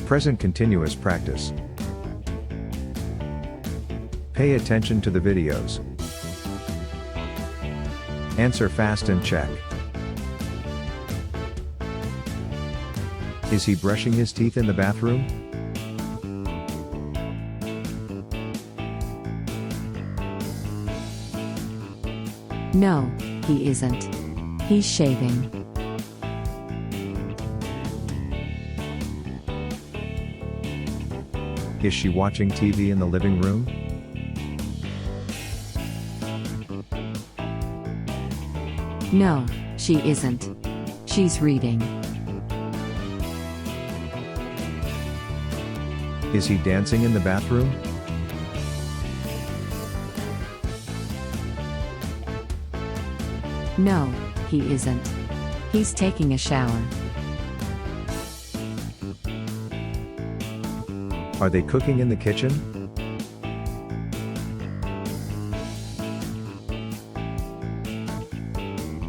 Present continuous practice. Pay attention to the videos. Answer fast and check. Is he brushing his teeth in the bathroom? No, he isn't. He's shaving. Is she watching TV in the living room? No, she isn't. She's reading. Is he dancing in the bathroom? No, he isn't. He's taking a shower. Are they cooking in the kitchen?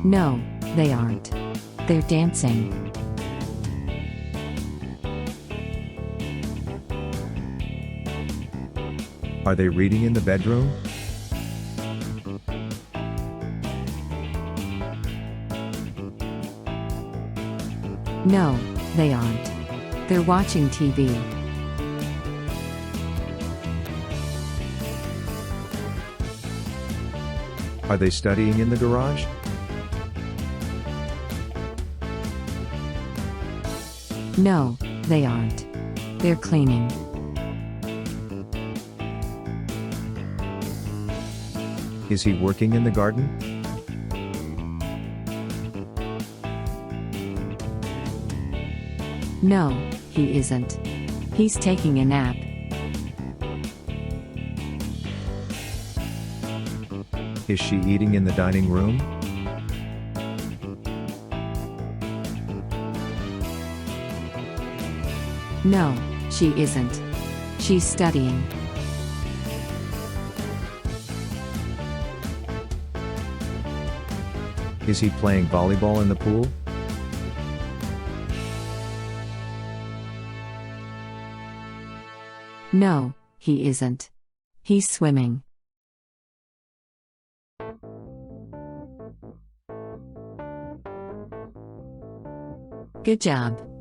No, they aren't. They're dancing. Are they reading in the bedroom? No, they aren't. They're watching TV. Are they studying in the garage? No, they aren't. They're cleaning. Is he working in the garden? No, he isn't. He's taking a nap. Is she eating in the dining room? No, she isn't. She's studying. Is he playing volleyball in the pool? No, he isn't. He's swimming. Good job.